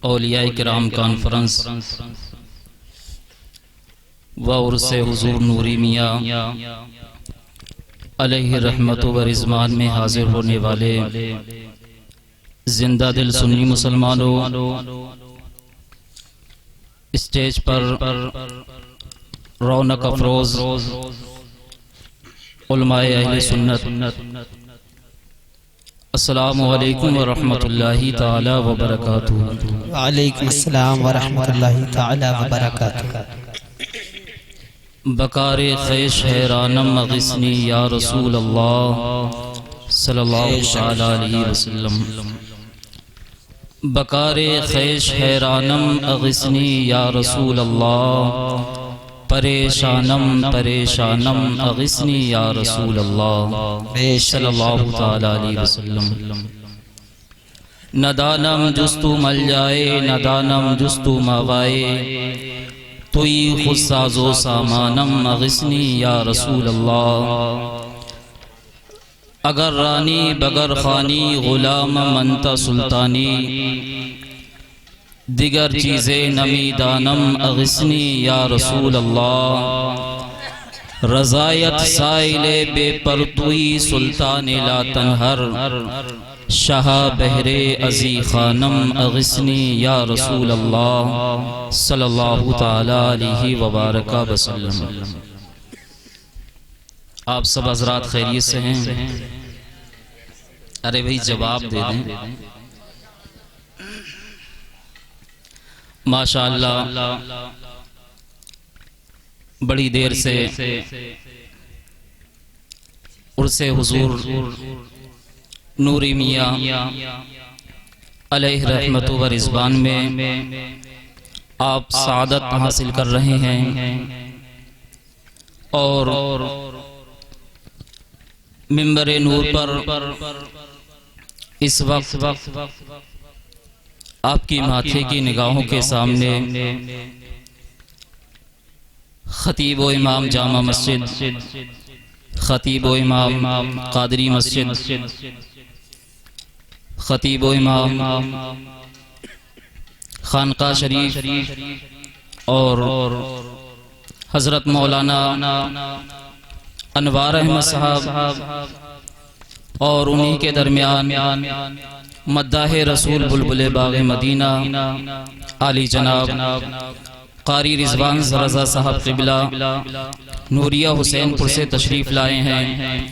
اولیاء کرام کانفرنس و عرس حضور نوری میاں علیہ رحمت و رضوان میں حاضر ہونے والے زندہ دل سنی مسلمانوں، اسٹیج پر رونق افروز علماء اہل سنت، السلام علیکم ورحمۃ اللہ تعالی وبرکاتہ۔ وعلیکم السلام ورحمۃ اللہ تعالی وبرکاتہ۔ بکار خیش حیرانم اغثنی یا رسول اللہ صلی اللہ علیہ وسلم۔ بکار خیش حیرانم اغثنی یا رسول اللہ، پریشانم پریشانم اغثنی یا رسول اللہ صلی اللہ تعالی علیہ وسلم۔ ندانم جستو مل جائے، ندانم جستو موائے، توئی خود ساز و سامانم اغثنی یا رسول اللہ۔ اگر رانی بگر خانی غلام منت سلطانی، دیگر چیزیں نمی دانم اغثنی یا رسول اللہ۔ رضایت سائل بے پرتوئی سلطان لا تنہر، شاہ بہر ازی خانم اغثنی یا رسول اللہ صلی اللہ تعالی علیہ وبارک وسلم۔ آپ سب حضرات خیریت سے ہیں؟ ارے بھئی جواب دے دیں۔ ماشاءاللہ بڑی دیر سے عرس حضور نوری میاں علیہ رحمت و رضوان میں آپ سعادت حاصل کر رہے ہیں، اور منبر نور پر اس وقت آپ کی ماتھے کی نگاہوں کے سامنے خطیب و امام جامع مسجد، خطیب و امام قادری مسجد، خطیب و امام خانقاہ شریف اور حضرت مولانا انوار احمد صاحب، اور انہی کے درمیان مداح رسول بلبل باغ مدینہ عالی جناب قاری رضوان رضا صاحب قبلہ نوریہ حسین پور سے تشریف لائے ہیں۔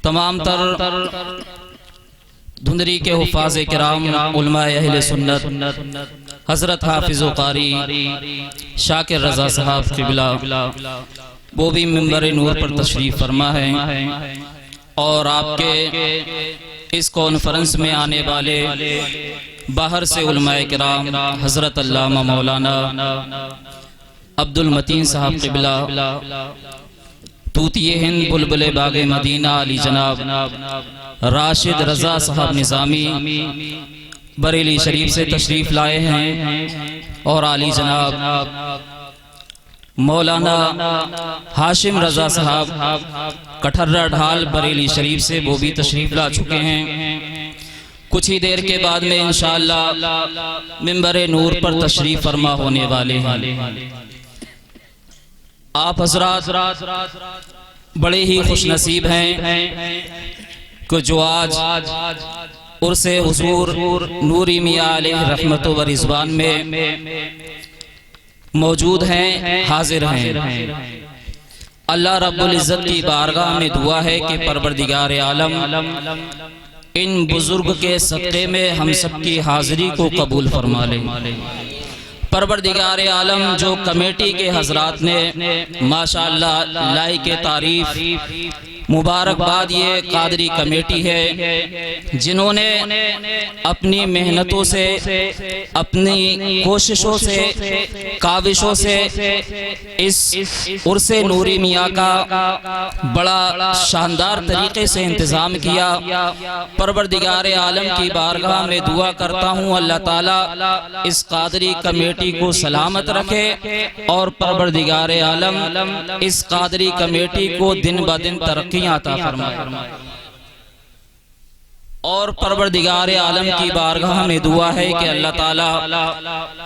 تمام تر دھندری کے حفاظ کرام علماء اہل سنت، حضرت حافظ و قاری شاکر رضا صاحب قبلہ، وہ بھی منبر نور پر تشریف فرما ہے، اور آپ کے اس کانفرنس میں آنے والے باہر سے علماء کرام حضرت علامہ مولانا عبد المتین صاحب قبلہ، طوطی ہند بلبل باغ مدینہ علی جناب راشد رضا صاحب نظامی بریلی شریف سے تشریف لائے ہیں، اور علی جناب مولانا ہاشم رضا صاحب کٹھرہ ڈھال بریلی شریف سے وہ بھی تشریف لا چکے ہیں۔ کچھ ہی دیر کے بعد میں انشاءاللہ منبر نور پر تشریف فرما ہونے والے ہیں۔ آپ حضرات بڑے ہی خوش نصیب ہیں کہ جو آج عرس حضور نوری میاں علیہ رحمت و رضوان میں موجود ہیں، حاضر ہیں۔ اللہ رب العزت کی بارگاہ میں دعا ہے کہ پروردگار عالم ان بزرگ کے صدقے میں ہم سب کی حاضری کو قبول فرما لے۔ پروردگار عالم جو کمیٹی کے حضرات نے ماشاءاللہ لائق تعریف مبارکباد، یہ قادری کمیٹی ہے جنہوں نے اپنی محنتوں سے، اپنی کوششوں سے، کاوشوں سے اس عرس نوری میاں کا بڑا شاندار طریقے سے انتظام کیا۔ پروردگار عالم کی بارگاہ میں دعا کرتا ہوں اللہ تعالیٰ اس قادری کمیٹی کو سلامت رکھے، اور پروردگار عالم اس قادری کمیٹی کو دن بدن ترقی ترقیاں عطا فرمائے، اور پروردگار عالم کی بارگاہ میں دعا ہے کہ اللہ تعالی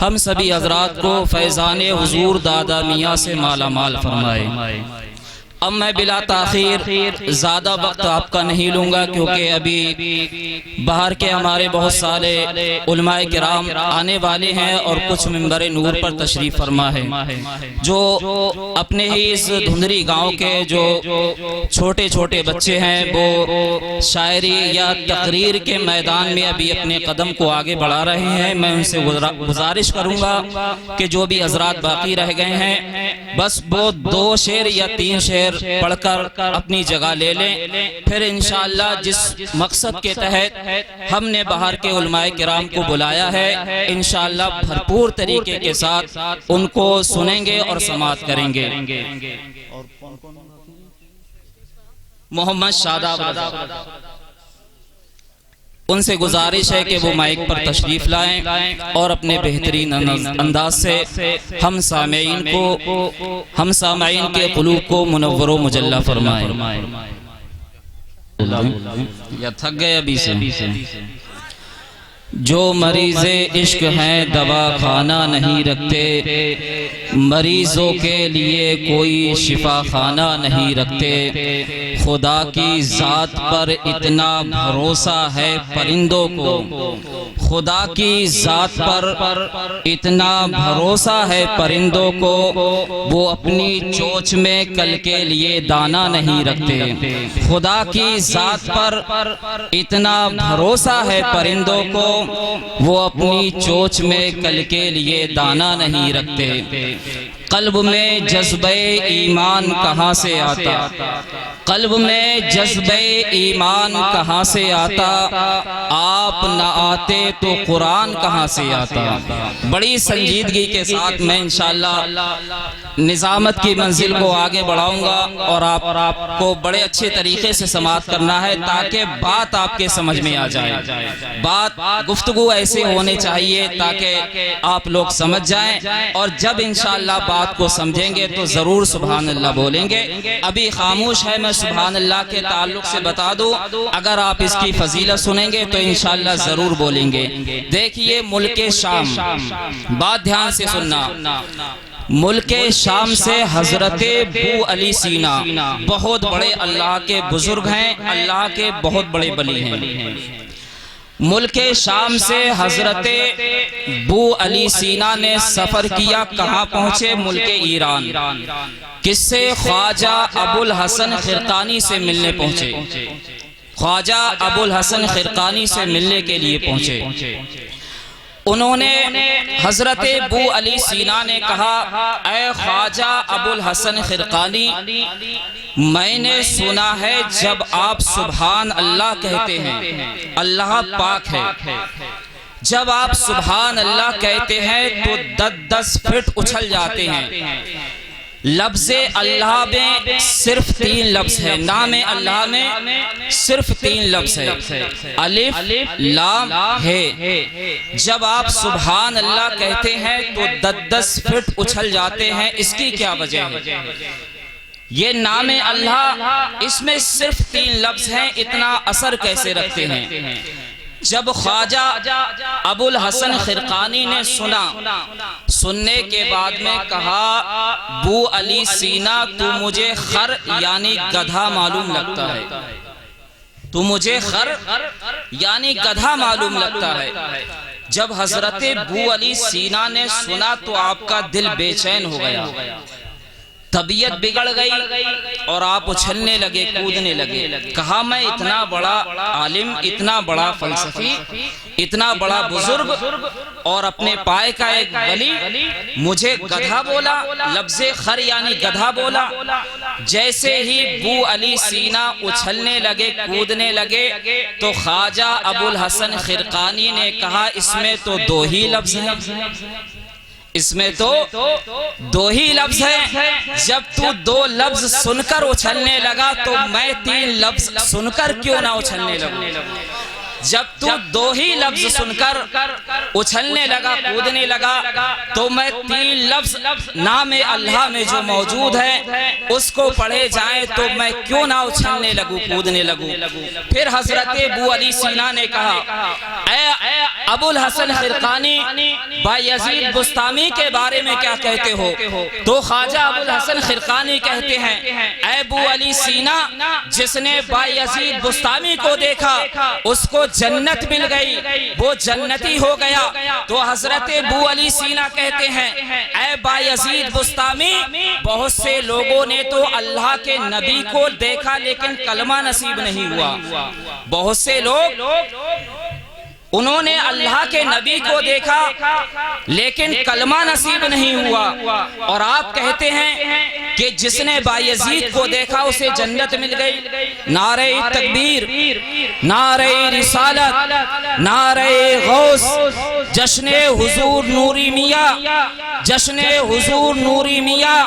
ہم سبھی حضرات کو فیضان حضور دادا میاں سے مالا مال فرمائے۔ اب میں بلا تاخیر زیادہ وقت آپ کا نہیں لوں گا، کیونکہ ابھی باہر کے ہمارے بہت سارے علماء کرام آنے والے ہیں اور کچھ منبر نور پر تشریف فرما ہے، جو اپنے ہی اس دھندری گاؤں کے جو چھوٹے چھوٹے بچے ہیں وہ شاعری یا تقریر کے میدان میں ابھی اپنے قدم کو آگے بڑھا رہے ہیں۔ میں ان سے گزارش کروں گا کہ جو بھی حضرات باقی رہ گئے ہیں بس وہ 2 شعر یا 3 شعر پڑھ کر اپنی جگہ لے لیں، پھر انشاءاللہ جس مقصد کے تحت ہم نے باہر کے علماء کرام کو بلایا ہے انشاءاللہ بھرپور طریقے کے ساتھ ان کو سنیں گے اور سماعت کریں گے۔ محمد شاداب ان سے گزارش ہے کہ وہ مائک پر تشریف لائیں اور اپنے بہترین انداز سے ہم سامعین کے قلوب کو منور و مجلہ فرمائیں۔ یا تھک گئے ابھی سے؟ جو مریض عشق ہیں دوا خانہ نہیں رکھتے، مریضوں کے لیے کوئی شفا خانہ نہیں رکھتے، خدا کی ذات پر اتنا بھروسہ ہے پرندوں کو، خدا کی ذات پر اتنا بھروسہ ہے پرندوں کو، وہ اپنی چونچ میں کل کے لیے دانہ نہیں رکھتے، خدا کی ذات پر اتنا بھروسہ ہے پرندوں کو، وہ اپنی چونچ میں کل کے لیے دانہ نہیں رکھتے۔ قلب میں جذبہ ایمان کہاں سے آتا، قلب میں جذبہ ایمان کہاں سے آتا، آپ نہ آتے تو قرآن کہاں سے آتا۔ بڑی سنجیدگی کے ساتھ میں انشاءاللہ نظامت کی منزل کو آگے بڑھاؤں گا اور آپ کو بڑے اچھے طریقے سے سماعت کرنا ہے تاکہ بات آپ کے سمجھ میں آ جائے، بات گفتگو ایسے ہونے چاہیے تاکہ آپ لوگ سمجھ جائیں، اور جب انشاءاللہ بات کو سمجھیں گے تو ضرور سبحان اللہ بولیں گے۔ ابھی خاموش ہے، میں سبحان اللہ کے تعلق سے بتا دوں، اگر آپ اس کی فضیلت سنیں گے تو انشاءاللہ ضرور بولیں گے۔ دیکھیے ملک شام، بات دھیان سے سننا، ملک شام سے حضرت بو علی سینا بہت بڑے اللہ کے بزرگ ہیں، اللہ کے بہت بڑے ولی ہیں۔ ملک شام سے حضرت بو علی سینا نے سفر کیا، کہاں پہنچے؟ ملک ایران۔ کس سے؟ خواجہ ابو الحسن خرقانی سے ملنے پہنچے، خواجہ ابو الحسن خرقانی سے ملنے کے لیے پہنچے۔ انہوں نے حضرت بو علی سینا نے کہا، اے خواجہ ابو الحسن خرقانی، میں نے سنا ہے جب آپ سبحان اللہ کہتے ہیں اللہ پاک ہے، جب آپ سبحان اللہ کہتے ہیں تو 10 فٹ اچھل جاتے ہیں۔ لفظ اللہ میں صرف 3 لفظ ہے، نام اللہ میں صرف 3 لفظ ہے، الف لام ہے۔ جب آپ سبحان اللہ کہتے ہیں تو 10 فٹ اچھل جاتے ہیں، اس کی کیا وجہ ہے؟ یہ نام اللہ اس میں صرف 3 لفظ ہیں، اتنا اثر کیسے رکھتے ہیں؟ جب خواجہ ابو الحسن خرقانی نے سنا، سننے کے بعد میں کہا، بو علی سینا تو مجھے خر یعنی گدھا معلوم لگتا ہے، تو مجھے خر یعنی گدھا معلوم لگتا ہے۔ جب حضرت بو علی سینا نے سنا تو آپ کا دل بے چین ہو گیا، طبیعت بگڑ گئی اور آپ اچھلنے لگے، کودنے لگے۔ کہا میں اتنا بڑا عالم، اتنا بڑا فلسفی، اتنا بڑا بزرگ اور اپنے پائے کا ایک ولی مجھے گدھا بولا، لفظ خر یعنی گدھا بولا۔ جیسے ہی بو علی سینا اچھلنے لگے، کودنے لگے تو خواجہ ابو الحسن خرقانی نے کہا، اس میں تو 2 ہی لفظ ہیں، اس میں تو 2 ہی لفظ ہیں۔ جب تو 2 لفظ سن کر اچھلنے لگا تو میں 3 لفظ سن کر کیوں نہ اچھلنے لگوں؟ جب تو دو ہی لفظ سن کر اچھلنے لگا کودنے لگا تو میں 3 لفظ نام اللہ میں جو موجود ہے اس کو پڑھے جائیں تو میں کیوں نہ اچھلنے لگوں کودنے لگوں. پھر حضرت ابو علی سینا نے کہا اے ابو الحسن خرقانی بایزید بسطامی کے بارے میں کیا کہتے ہو؟ تو خواجہ ابو الحسن خرقانی کہتے ہیں اے ابو علی سینا جس نے بایزید بسطامی کو دیکھا اس کو جنت مل گئی، وہ جنتی ہو گیا. تو حضرت ابو علی سینا کہتے ہیں اے بایزید بسطامی بہت سے لوگوں نے تو اللہ کے نبی کو دیکھا لیکن کلمہ نصیب نہیں ہوا. بہت سے لوگ انہوں نے اللہ کے نبی کو دیکھا لیکن کلمہ نصیب نہیں ہوا، اور آپ کہتے ہیں کہ جس نے بایزید کو دیکھا اسے جنت مل گئی. نعرہ تکبیر، نعرہ رسالت، نعرہ غوث، جشن حضور نوری میاں، جشن حضور نوری میاں،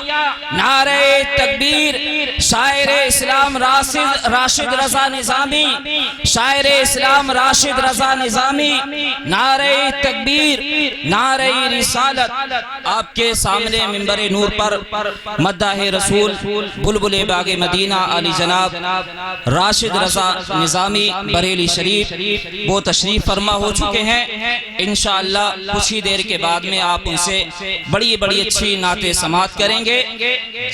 نعرہ تکبیر. شاعر اسلام راشد رضا نظامی، شاعر اسلام راشد رضا نظامی، نعرہ تکبیر، نعرہ رسالت. آپ کے سامنے منبر نور پر مداح رسول بلبل باغ مدینہ علی جناب راشد رضا نظامی بریلی شریف وہ تشریف فرما ہو چکے ہیں. انشاءاللہ کچھ ہی دیر کے بعد میں آپ ان سے بڑی بڑی اچھی نعتیں سماعت کریں گے.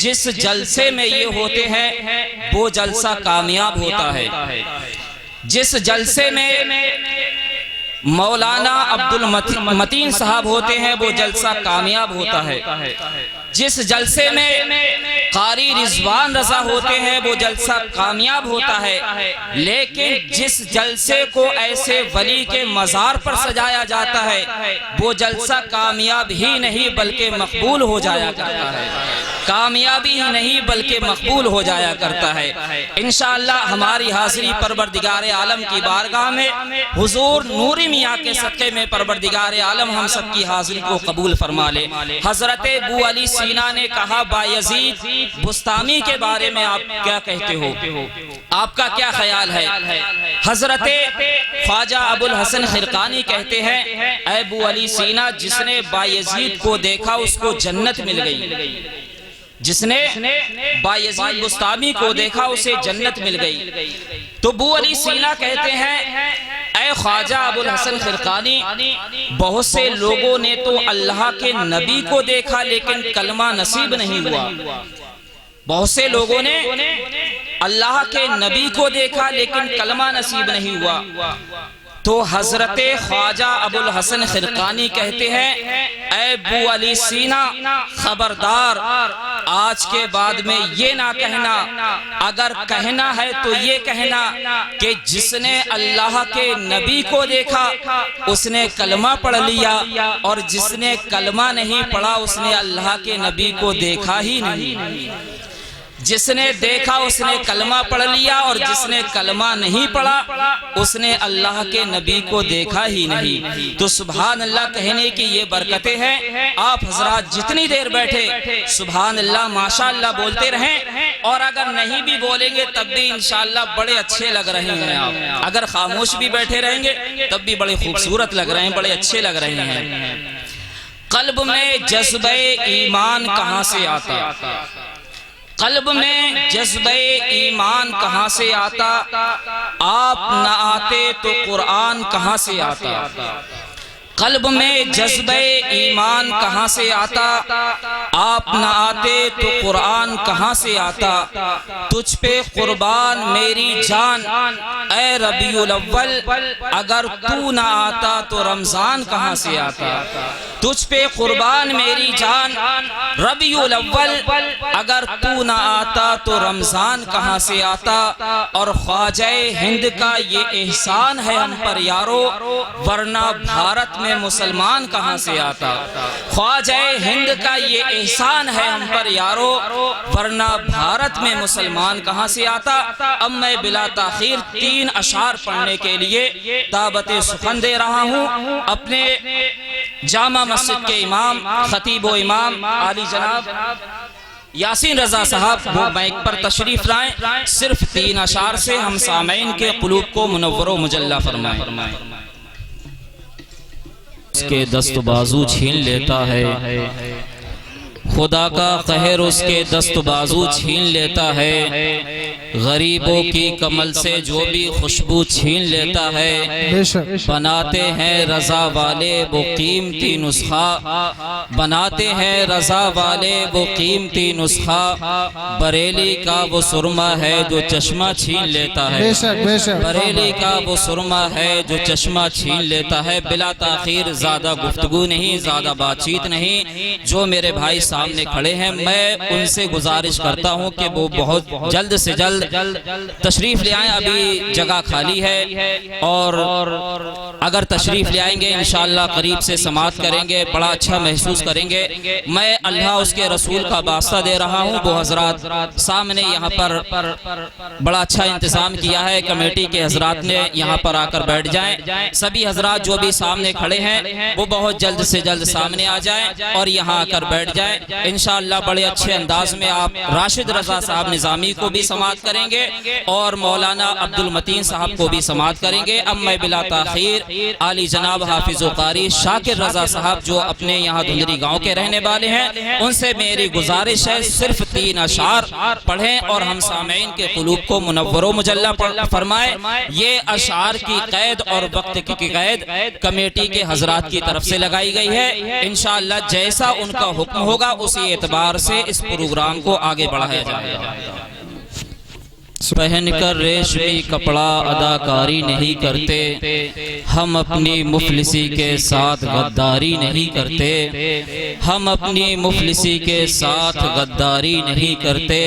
جس جلسے میں یہ ہوتے ہیں وہ جلسہ کامیاب ہوتا ہے. جس جلسے میں مولانا عبد المتین صاحب ہوتے ہیں وہ جلسہ کامیاب ہوتا ہے. جس جلسے میں قاری رضوان رضا ہوتے ہیں وہ جلسہ کامیاب ہوتا ہے. لیکن جس جلسے کو ایسے ولی کے مزار پر سجایا جاتا ہے وہ جلسہ کامیاب ہی نہیں بلکہ مقبول ہو جایا کرتا ہے. کامیابی ہی نہیں بلکہ مقبول ہو جایا کرتا ہے. انشاءاللہ ہماری حاضری پروردگار عالم کی بارگاہ میں حضور نوری میاں کے صدقے میں پروردگار عالم ہم سب کی حاضری کو قبول فرما لے. حضرت ابو علی سینا نے کہا بایزید بسطامی کے بارے میں آپ کیا کہتے ہو؟ آپ کا کیا خیال ہے؟ حضرت خواجہ ابو الحسن خرقانی کہتے ہیں اے ابو علی سینا جس نے بایزید کو دیکھا اس کو جنت مل گئی. جس نے بایزید بسطامی کو دیکھا اسے جنت مل گئی. تو ابو علی سینا کہتے ہیں اے خواجہ ابو الحسن خرقانی بہت سے لوگوں نے تو اللہ کے نبی کو دیکھا لیکن کلمہ نصیب نہیں ہوا. بہت سے لوگوں نے اللہ کے نبی کو دیکھا لیکن کلمہ نصیب نہیں ہوا. تو حضرت خواجہ ابو الحسن خرقانی کہتے ہیں اے ابو علی سینا خبردار آج کے بعد میں یہ نہ کہنا، اگر کہنا ہے تو یہ کہنا کہ جس نے اللہ کے نبی کو دیکھا اس نے کلمہ پڑھ لیا، اور جس نے کلمہ نہیں پڑھا اس نے اللہ کے نبی کو دیکھا ہی نہیں. جس نے دیکھا اس نے کلمہ پڑھ لیا، اور جس نے کلمہ نہیں پڑھا اس نے اللہ کے نبی کو دیکھا ہی نہیں. تو سبحان اللہ کہنے کی یہ برکتیں ہیں. آپ حضرات جتنی دیر بیٹھے سبحان اللہ ماشاءاللہ بولتے رہیں، اور اگر نہیں بھی بولیں گے تب بھی انشاءاللہ بڑے اچھے لگ رہے ہیں. آپ اگر خاموش بھی بیٹھے رہیں گے تب بھی بڑے خوبصورت لگ رہے ہیں، بڑے اچھے لگ رہے ہیں. قلب میں جذبہ ایمان کہاں سے آتا؟ قلب میں جذبہ ایمان کہاں سے آتا؟ آپ نہ آتے تو قرآن کہاں سے آتا؟ قلب میں جذبہ ایمان کہاں سے آتا؟ آپ نہ آتے تو قرآن کہاں سے آتا؟ تجھ پہ قربان میری جان اے ربیع الاول، اگر تو نہ آتا تو رمضان کہاں سے آتا؟ تجھ پہ قربان میری جان ربیع الاول، اگر تو نہ آتا تو رمضان کہاں سے آتا؟ اور خواجہ ہند کا یہ احسان ہے ہم پر یارو، ورنہ بھارت میں مسلمان کہاں سے آتا؟ خواجہ ہند کا یہ احسان ہے ہم پر یارو، ورنہ بھارت میں مسلمان کہاں سے آتا؟ اب میں بلا تاخیر 3 اشعار پڑھنے کے لیے دعوت سخن دے رہا ہوں. اپنے جامع مسجد کے امام خطیب و امام عالی جناب یاسین رضا صاحب وہ مائک پر تشریف لائیں، صرف 3 اشعار سے ہم سامعین کے قلوب کو منور و مجلہ فرمائیں۔ اس کے دست و بازو چھین لیتا ہے، خدا کا قہر اس کے دست و بازو چھین لیتا ہے، غریبوں کی کمل سے جو بھی خوشبو چھین لیتا ہے، بناتے ہیں رضا والے وہ قیمتی نسخہ، بناتے ہیں رضا والے وہ قیمتی نسخہ، بریلی کا وہ سرما ہے جو چشمہ چھین لیتا ہے، بریلی کا وہ سرما ہے جو چشمہ چھین لیتا ہے۔ بلا تاخیر زیادہ گفتگو نہیں، زیادہ بات چیت نہیں، جو میرے بھائی سامنے کھڑے ہیں میں ان سے گزارش کرتا ہوں کہ وہ بہت جلد سے جلد تشریف لے آئیں، ابھی جگہ خالی ہے، اور اگر تشریف لے آئیں گے انشاءاللہ قریب سے سماعت کریں گے، بڑا اچھا محسوس کریں گے۔ میں اللہ اس کے رسول کا واسطہ دے رہا ہوں، وہ حضرات سامنے یہاں پر بڑا اچھا انتظام کیا ہے، کمیٹی کے حضرات نے یہاں پر آ کر بیٹھ جائیں، سبھی حضرات جو بھی سامنے کھڑے ہیں وہ بہت جلد سے جلد سامنے آ جائیں اور یہاں آ کر بیٹھ جائیں۔ انشاءاللہ بڑے اچھے انداز میں آپ راشد رضا صاحب نظامی کو بھی سماعت کریں گے اور مولانا عبد المتین صاحب کو بھی سماعت کریں گے۔ اب میں بلا تاخیر عالی جناب حافظ و قاری شاکر رضا صاحب جو اپنے یہاں دھندری گاؤں کے رہنے والے ہیں ان سے میری گزارش ہے صرف 3 اشعار پڑھیں اور ہم سامعین کے قلوب کو منور و مجلہ فرمائیں۔ یہ اشعار کی قید اور وقت کی قید کمیٹی کے حضرات کی طرف سے لگائی گئی ہے، انشاءاللہ جیسا ان کا حکم ہوگا اسی اعتبار سے اس پروگرام کو آگے بڑھایا جائے گا۔ پہن کر ریشمی کپڑا اداکاری نہیں کرتے، ہم اپنی مفلسی کے ساتھ غداری نہیں کرتے، ہم اپنی مفلسی کے ساتھ غداری نہیں کرتے۔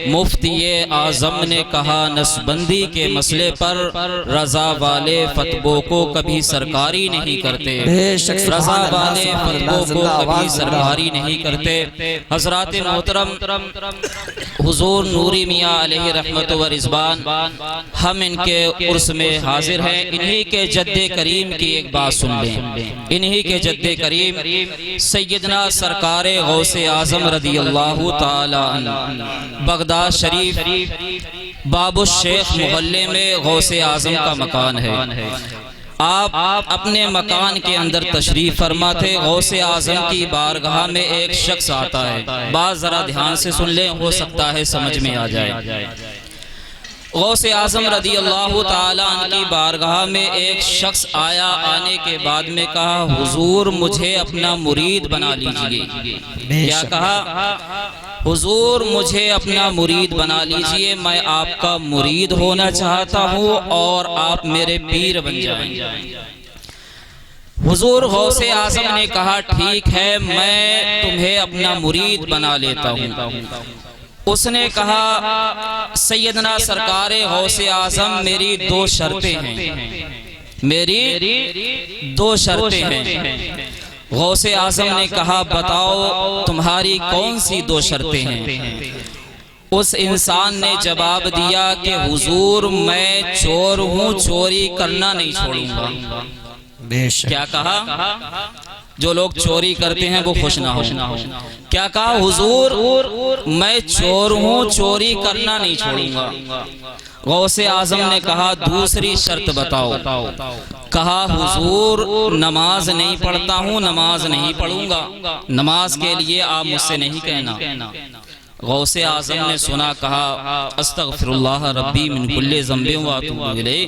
مفتی اعظم نے کہا نسبندی کے مسئلے پر رضا والے فتووں کو کبھی سرکاری نہیں کرتے، رضا والے فتووں کو کبھی سرکاری نہیں کرتے۔ حضرات محترم حضور نوری میاں علیہ رحمت و رضوان ہم ان کے عرس میں حاضر ہیں، انہی کے جد کریم کی ایک بات سن لیں، انہی کے جد کریم سیدنا سرکار غوث اعظم رضی اللہ تعالی عنہ بغداد شریف باب الشیخ محلے میں غوث اعظم کا مکان ہے۔ آپ اپنے مکان کے اندر تشریف فرما تھے، غوث اعظم کی بارگاہ میں ایک شخص آتا ہے، بات ذرا دھیان سے سن لیں، ہو سکتا ہے سمجھ میں آ جائے۔ غوث اعظم رضی اللہ تعالی عنہ کی بارگاہ میں ایک شخص آیا، آنے کے بعد میں کہا حضور مجھے اپنا مرید بنا لیجئے۔ کیا کہا؟ حضور مجھے اپنا مرید بنا لیجئے، میں آپ کا مرید ہونا چاہتا ہوں اور آپ میرے پیر بن جائیں۔ حضور غوث اعظم نے کہا ٹھیک ہے میں تمہیں اپنا مرید بنا لیتا ہوں۔ اس نے کہا سیدنا سرکار غوث اعظم میری 2 شرطیں ہیں، میری 2 شرطیں ہیں۔ غوث اعظم نے کہا بتاؤ تمہاری کون سی 2 شرطیں ہیں؟ اس انسان نے جواب دیا کہ حضور میں چور ہوں، چوری کرنا نہیں چھوڑوں گا۔ کیا کہا؟ جو لوگ چوری کرتے ہیں وہ خوش نہ ہو۔ کیا کہا؟ حضور میں چور ہوں، چوری کرنا نہیں چھوڑوں گا۔ غوث اعظم نے کہا دوسری شرط بتاؤ۔ کہا حضور نماز نہیں پڑھتا ہوں، نماز نہیں پڑھوں گا، نماز کے لیے آپ مجھ سے نہیں کہنا۔ غوث اعظم نے سنا، کہا استغفر اللہ ربی من کل ذنب واتوب الیہ،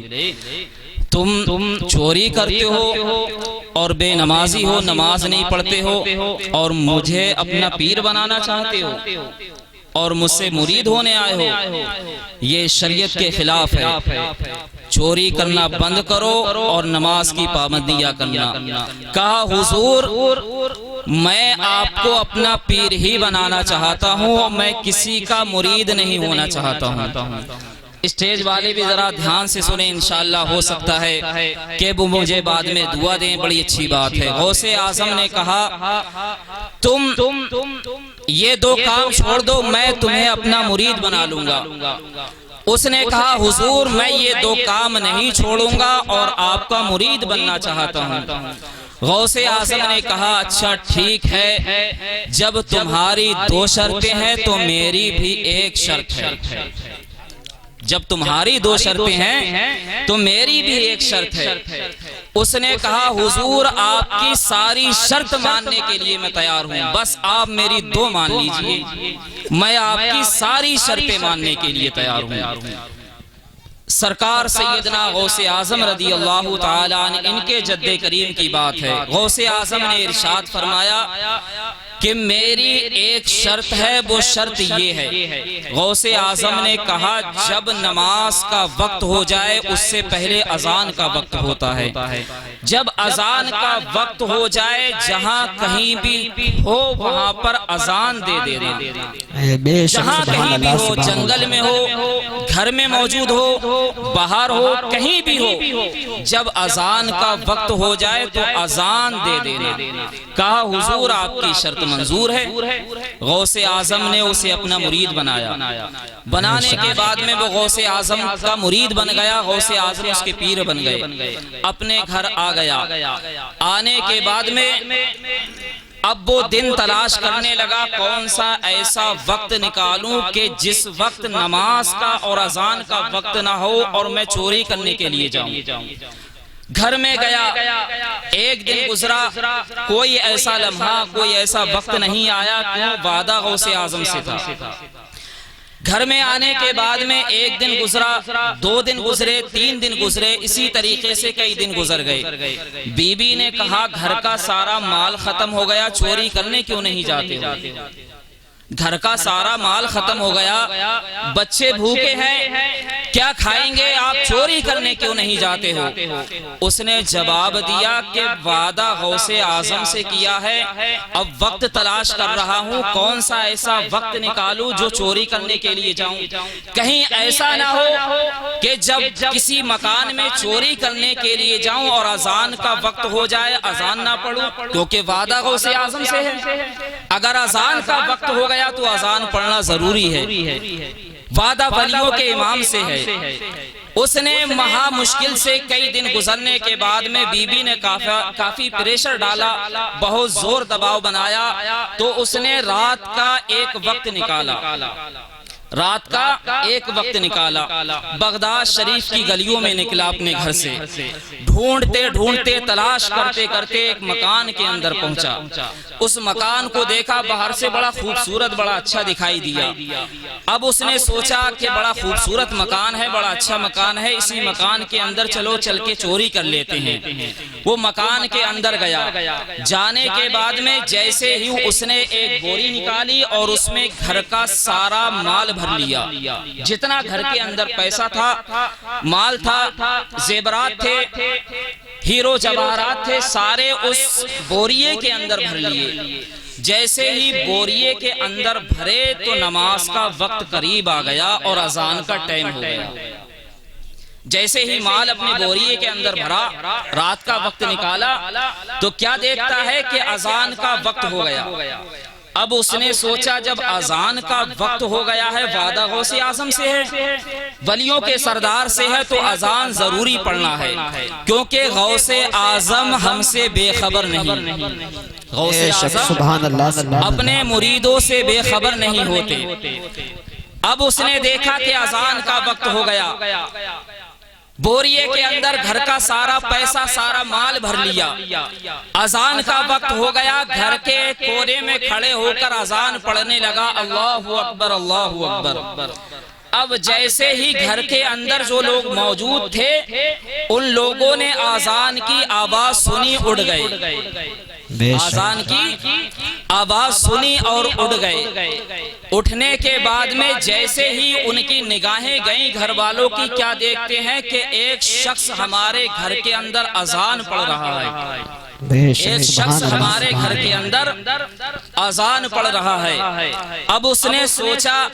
تم چوری کرتے ہو اور بے نمازی ہو، نماز نہیں پڑھتے ہو اور مجھے اپنا پیر بنانا چاہتے ہو اور مجھ سے مرید ہونے آئے ہو، یہ شریعت کے خلاف ہے۔ چوری کرنا بند کرو اور نماز کی پابندیاں کرنا۔ کہا حضور میں آپ کو اپنا پیر ہی بنانا چاہتا ہوں، میں کسی کا مرید نہیں ہونا چاہتا ہوں۔ اسٹیج والے بھی ذرا دھیان سے سنیں، انشاءاللہ ہو سکتا ہے کہ وہ مجھے بعد میں دعا دیں، بڑی اچھی بات ہے۔ غوث اعظم نے کہا تم یہ 2 کام چھوڑ دو، میں تمہیں اپنا مرید بنا لوں گا۔ اس نے کہا حضور میں یہ 2 کام نہیں چھوڑوں گا اور آپ کا مرید بننا چاہتا ہوں۔ غوث اعظم نے کہا اچھا ٹھیک ہے، جب تمہاری دو شرطیں ہیں تو میری بھی ایک شرط ہے، جب تمہاری دو شرطیں ہیں تو میری بھی ایک شرط ہے۔ اس نے کہا حضور آپ کی ساری شرط ماننے کے لیے میں تیار ہوں، بس آپ میری دو مان لیجئے، میں آپ کی ساری شرطیں ماننے کے لیے تیار ہوں۔ سرکار سیدنا غوث اعظم رضی اللہ تعالی عنہ ان کے جد کریم کی بات ہے، غوث اعظم نے ارشاد فرمایا کہ میری ایک شرط ہے، وہ شرط یہ ہے۔ غوث اعظم نے کہا جب نماز کا وقت ہو جائے اس سے پہلے اذان کا وقت ہوتا ہے، جب اذان کا وقت ہو جائے جہاں کہیں بھی ہو وہاں پر اذان دے دینا، جہاں کہیں بھی ہو، جنگل میں ہو، گھر میں موجود ہو، باہر ہو، کہیں بھی ہو، جب اذان کا وقت ہو جائے تو اذان دے دینا۔ کہا حضور آپ کی شرط منظور ہے۔ غوث اعظم نے اسے اپنا مرید بنایا، بنانے کے بعد میں وہ غوث اعظم کا مرید بن گیا، غوث اعظم اس کے پیر بن گئے، اپنے گھر آ گیا۔ آنے کے بعد میں اب وہ دن تلاش کرنے لگا کون سا ایسا وقت نکالوں کہ جس وقت نماز کا اور اذان کا وقت نہ ہو اور میں چوری کرنے کے لیے جاؤں۔ گھر میں گیا، ایک دن گزرا، کوئی ایسا لمحہ، کوئی ایسا وقت نہیں آیا، کیوں؟ وعدہ غوث اعظم سے تھا۔ گھر میں آنے کے بعد میں ایک دن گزرا، 2 دن گزرے، 3 دن گزرے، اسی طریقے سے کئی دن گزر گئے۔ بی بی نے کہا گھر کا سارا مال ختم ہو گیا، چوری کرنے کیوں نہیں جاتے ہو؟ گھر کا سارا مال ختم ہو گیا، بچے بھوکے ہیں، کیا کھائیں گے، آپ چوری کرنے کیوں نہیں جاتے ہو؟ اس نے جواب دیا کہ وعدہ غوث اعظم سے کیا ہے، اب وقت تلاش کر رہا ہوں، کون سا ایسا وقت نکالوں جو چوری کرنے کے لیے جاؤں؟ کہیں ایسا نہ ہو کہ جب کسی مکان میں چوری کرنے کے لیے جاؤں اور اذان کا وقت ہو جائے اذان نہ پڑھوں، کیونکہ وعدہ غوث اعظم سے ہے۔ اگر اذان کا وقت ہو گیا تو اذان پڑھنا ضروری ہے، وعدہ ولیوں کے امام سے ہے۔ اس نے مہا مشکل سے کئی دن گزرنے کے بعد میں بی بی نے کافی پریشر ڈالا، بہت زور دباؤ بنایا، تو اس نے رات کا ایک وقت نکالا، بغداد شریف کی گلیوں میں نکلا اپنے گھر سے، ڈھونڈتے ڈھونڈتے تلاش کرتے کرتے ایک مکان کے اندر پہنچا۔ اس مکان کو دیکھا، باہر سے بڑا خوبصورت، بڑا اچھا دکھائی دیا۔ اب اس نے سوچا کہ بڑا خوبصورت مکان ہے، بڑا اچھا مکان ہے، اسی مکان کے اندر چلو چل کے چوری کر لیتے ہیں۔ وہ مکان کے اندر گیا، جانے کے بعد میں جیسے ہی اس نے ایک بوری نکالی اور اس میں گھر کا سارا مال بھر لیا، جتنا گھر کے اندر پیسہ تھا، مال تھا، زیورات تھے، ہیرو جواہرات تھے، سارے اس بوریے کے اندر بھر لیے۔ جیسے ہی بوریے کے اندر بھرے تو نماز کا وقت قریب آ گیا اور اذان کا ٹائم ہو گیا۔ جیسے ہی مال اپنے بوریے کے اندر بھرا، رات کا وقت نکالا تو کیا دیکھتا ہے کہ اذان کا وقت ہو گیا۔ اب اس نے سوچا جب اذان کا وقت ہو گیا ہے، وعدہ غوث اعظم سے ہے، ولیوں کے سردار سے ہے، تو اذان ضروری پڑھنا ہے، کیونکہ غوث اعظم ہم سے بے خبر نہیں۔ غوث اعظم اپنے مریدوں سے بے خبر نہیں ہوتے۔ اب اس نے دیکھا کہ اذان کا وقت ہو گیا، بوریے کے اندر گھر کا سارا پیسہ، سارا مال بھر لیا، اذان کا وقت ہو گیا، گھر کے کونے میں کھڑے ہو کر اذان پڑھنے لگا، اللہ اکبر اللہ اکبر۔ اب جیسے ہی گھر کے اندر جو لوگ موجود تھے ان لوگوں نے اذان کی آواز سنی، اڑ گئے، اذان کی آواز سنی اور اڑ گئے۔ اٹھنے کے بعد میں جیسے ہی ان کی نگاہیں گئیں گھر والوں کی، کیا دیکھتے ہیں کہ ایک شخص ہمارے گھر کے اندر اذان پڑھ رہا ہے، ایک شخص ہمارے گھر کے اندر اذان پڑھ رہا ہے۔ اب اس نے سوچا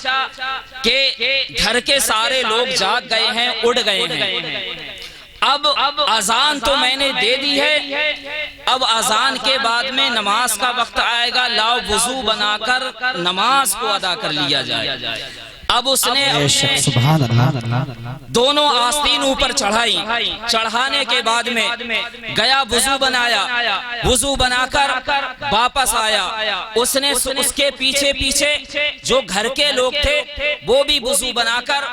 کہ گھر کے سارے لوگ جاگ گئے ہیں، اڑ گئے ہیں، اب اذان تو میں نے دے دی ہے، اب اذان کے بعد میں نماز کا وقت آئے گا، لاؤ وضو بنا کر نماز کو ادا کر لیا جائے۔ اب اس نے بے شک سبحان اللہ دونوں آستین اوپر چڑھائی، چڑھانے کے بعد میں گیا وضو بنایا، وضو بنا کر واپس آیا، اس نے اس کے پیچھے پیچھے جو گھر کے لوگ تھے وہ بھی وضو بنا کر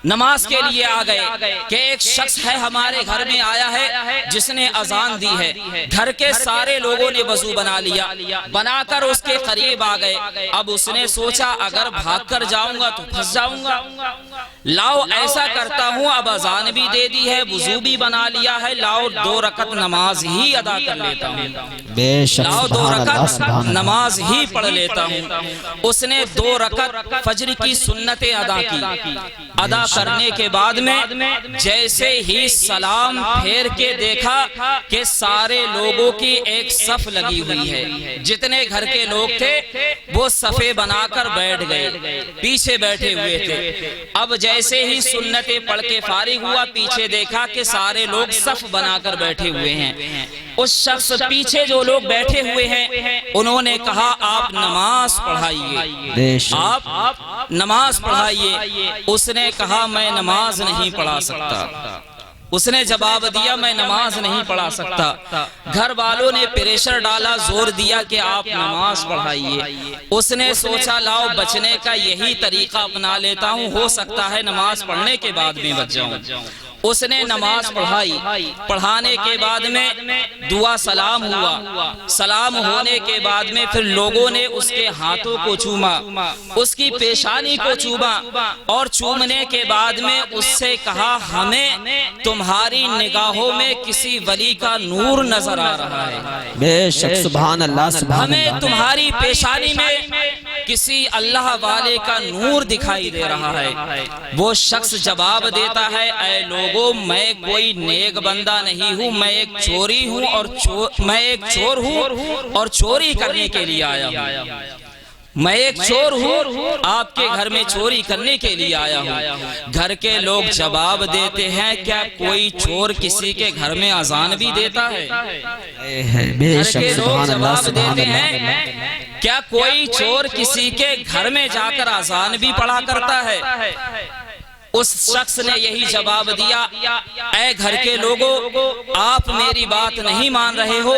نماز کے لیے آ گئے کہ ایک شخص ہے ہمارے گھر میں آیا ہے جس نے اذان دی ہے۔ گھر کے سارے لوگوں نے وضو بنا لیا، بنا کر اس کے قریب آ گئے۔ اب اس نے سوچا اگر بھاگ کر جاؤں گا تو پھنس جاؤں گا، لاؤ ایسا کرتا ہوں اب اذان بھی دے دی ہے، وضو بھی بنا لیا ہے، لاؤ 2 رکعت نماز ہی ادا کر لیتا ہوں، بے شک لاؤ 2 سبحان اللہ رکعت سبحان اللہ نماز ہی پڑھ لیتا ہوں۔ اس نے 2 رکعت فجر کی سنتیں ادا کی، ادا کرنے کے بعد میں جیسے ہی سلام پھیر کے دیکھا کہ سارے لوگوں کی ایک صف لگی ہوئی ہے، جتنے گھر کے لوگ تھے وہ صفیں بنا کر بیٹھ گئے، پیچھے بیٹھے ہوئے تھے۔ اب جیسے ہی سنتیں پڑھ کے فارغ ہوا، پیچھے دیکھا کہ سارے لوگ صف بنا کر بیٹھے ہوئے ہیں۔ اس شخص پیچھے جو لوگ بیٹھے ہوئے ہیں انہوں نے کہا آپ نماز پڑھائیے، آپ نماز پڑھائیے۔ اس نے کہا میں نماز نہیں پڑھا سکتا، اس نے جواب دیا میں نماز نہیں پڑھا سکتا۔ گھر والوں نے پریشر ڈالا، زور دیا کہ آپ نماز پڑھائیے۔ اس نے سوچا لاؤ بچنے کا یہی طریقہ اپنا لیتا ہوں، ہو سکتا ہے نماز پڑھنے کے بعد میں بچ جاؤں۔ اس نے نماز پڑھائی، پڑھانے کے بعد میں دعا سلام ہوا، سلام ہونے کے بعد میں پھر لوگوں نے اس کے ہاتھوں کو چوما، اس کی پیشانی کو چوما، اور چومنے کے بعد میں اس سے کہا ہمیں تمہاری نگاہوں میں کسی ولی کا نور نظر آ رہا ہے، بے شک سبحان اللہ سبحان ہمیں اللہ تمہاری پیشانی میں کسی اللہ والے کا نور دکھائی دے رہا ہے۔ وہ شخص جواب دیتا ہے اے لوگوں میں کوئی نیک بندہ نہیں ہوں، میں ایک چوری ہوں اور میں ایک چور ہوں اور چوری کرنے کے لیے آیا ہوں، میں ایک چور ہوں، آپ کے گھر میں چوری کرنے کے لیے آیا ہوں۔ گھر کے لوگ جواب دیتے ہیں کیا کوئی چور کسی کے گھر میں اذان بھی دیتا ہے؟ بے گھر شک کے لوگ سبحان اللہ جواب سبحان دیتے اللہ ہیں کیا کوئی چور کسی کے گھر میں جا کر اذان بھی پڑھا کرتا ہے؟ اس شخص نے یہی جواب دیا اے گھر کے لوگوں آپ میری بات نہیں مان رہے ہو،